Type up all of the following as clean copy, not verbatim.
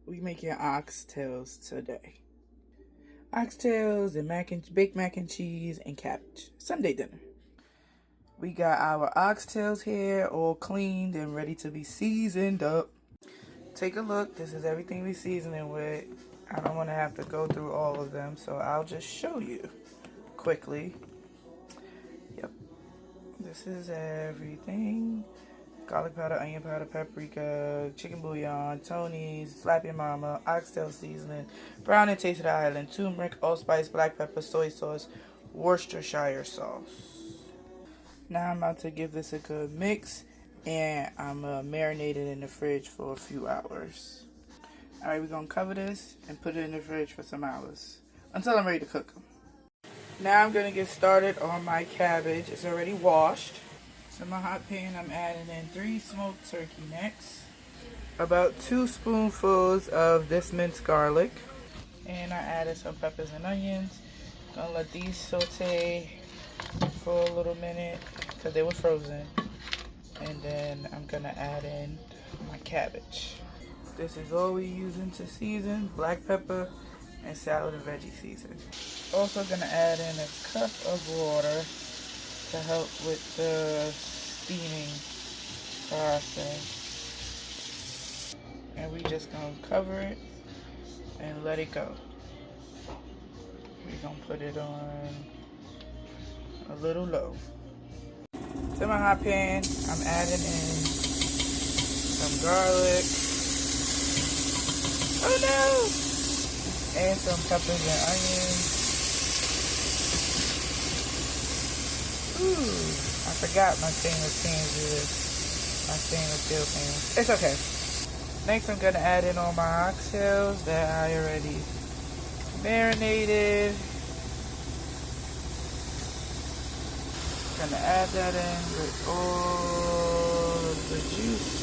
We making oxtails today. Oxtails and baked mac and cheese and cabbage. Sunday dinner. We got our oxtails here all cleaned and ready to be seasoned up. Take a look. This is everything we seasoning with. I don't want to have to go through all of them, so I'll just show you quickly. Yep. This is everything. Garlic powder, onion powder, paprika, chicken bouillon, Tony's, Slap Your Mama, oxtail seasoning, brown and taste of the island, turmeric, allspice, black pepper, soy sauce, Worcestershire sauce. Now I'm about to give this a good mix, and I'm marinate it in the fridge for a few hours. Alright, we're going to cover this and put it in the fridge for some hours until I'm ready to cook them. Now I'm going to get started on my cabbage. It's already washed. To my hot pan, I'm adding in 3 smoked turkey necks, about 2 spoonfuls of this minced garlic, and I added some peppers and onions. Gonna let these saute for a little minute because they were frozen, and then I'm gonna add in my cabbage. This is all we're using to season: black pepper and salad and veggie season. Also gonna add in a cup of water to help with the steaming process. And we just gonna cover it and let it go. We're gonna put it on a little low. To my hot pan, I'm adding in some garlic. Oh no! And some peppers and onions. Ooh, I forgot my stainless steel pan. It's okay. Next, I'm gonna add in all my oxtails that I already marinated. Gonna add that in with all of the juice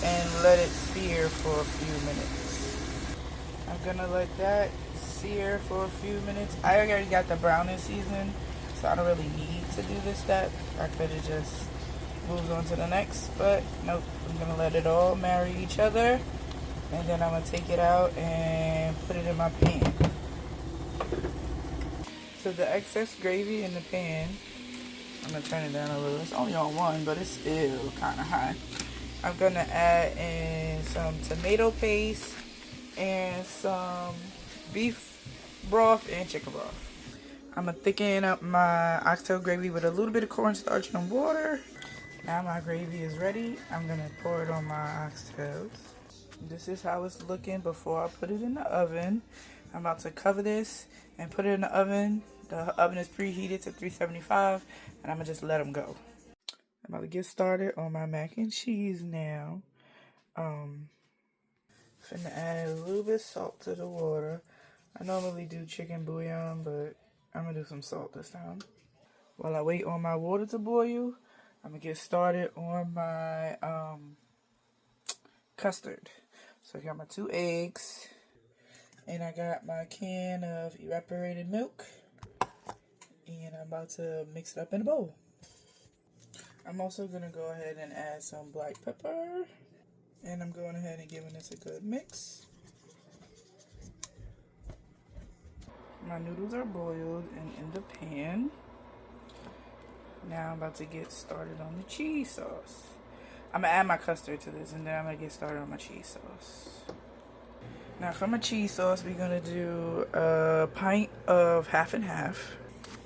and let it sear for a few minutes. I'm gonna let that sear for a few minutes. I already got the browning season, so I don't really need to do this step. I could have just moved on to the next, but nope. I'm gonna let it all marry each other, and then I'm gonna take it out and put it in my pan. So the excess gravy in the pan, I'm gonna turn it down a little. It's only on 1, but it's still kind of high. I'm gonna add in some tomato paste and some beef broth and chicken broth. I'm gonna thicken up my oxtail gravy with a little bit of cornstarch and water. Now my gravy is ready. I'm gonna pour it on my oxtails. This is how it's looking before I put it in the oven. I'm about to cover this and put it in the oven. The oven is preheated to 375, and I'm gonna just let them go. I'm about to get started on my mac and cheese now. Finna add a little bit of salt to the water. I normally do chicken bouillon, but I'm gonna do some salt this time. While I wait on my water to boil, I'm gonna get started on my custard. So I got my 2 eggs, and I got my can of evaporated milk, and I'm about to mix it up in a bowl. I'm also gonna go ahead and add some black pepper, and I'm going ahead and giving this a good mix. My noodles are boiled and in the pan. Now I'm about to get started on the cheese sauce. I'm gonna add my custard to this, and then I'm gonna get started on my cheese sauce. Now for my cheese sauce, we're gonna do a pint of half and half.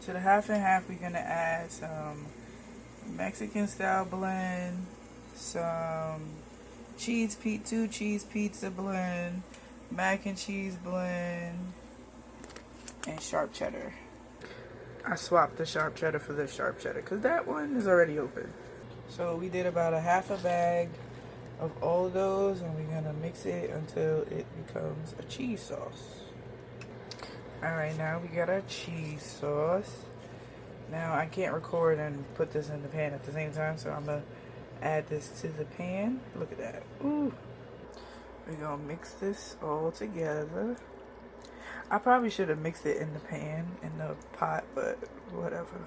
To the half and half, we're gonna add some Mexican style blend, some 2 cheese pizza blend, mac and cheese blend, and sharp cheddar. I swapped the sharp cheddar for the sharp cheddar because that one is already open. So we did about a half a bag of all of those, and we're gonna mix it until it becomes a cheese sauce. Alright, now we got our cheese sauce. Now I can't record and put this in the pan at the same time, so I'm gonna add this to the pan. Look at that. Ooh. We're gonna mix this all together. I probably should have mixed it in the pan, in the pot, but whatever.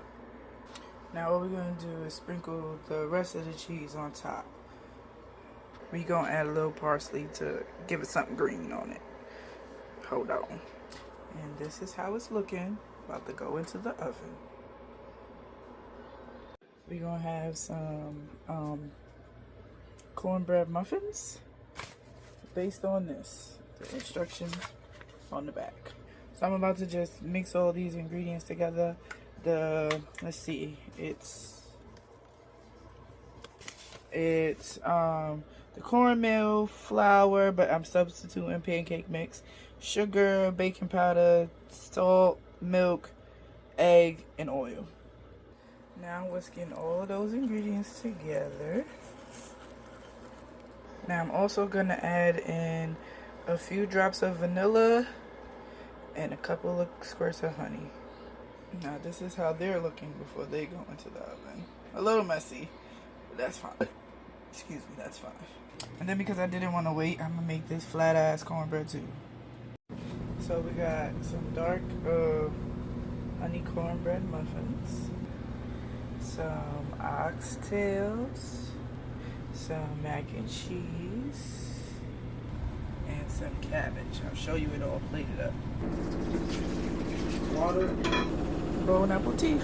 Now what we're going to do is sprinkle the rest of the cheese on top. We gonna add a little parsley to give it something green on it. Hold on. And this is how it's looking. About to go into the oven. We gonna have some cornbread muffins based on this. The instructions on the back. So I'm about to just mix all these ingredients together. Let's see, it's the cornmeal, flour, but I'm substituting pancake mix, sugar, baking powder, salt, milk, egg, and oil. Now I'm whisking all of those ingredients together. Now I'm also gonna add in a few drops of vanilla and a couple of squirts of honey. Now this is how they're looking before they go into the oven. A little messy, but that's fine. Excuse me, that's fine. And then because I didn't want to wait, I'm gonna make this flat ass cornbread too. So we got some dark honey cornbread muffins, some oxtails, some mac and cheese, and some cabbage. I'll show you it all plated up. Water, bon appetit.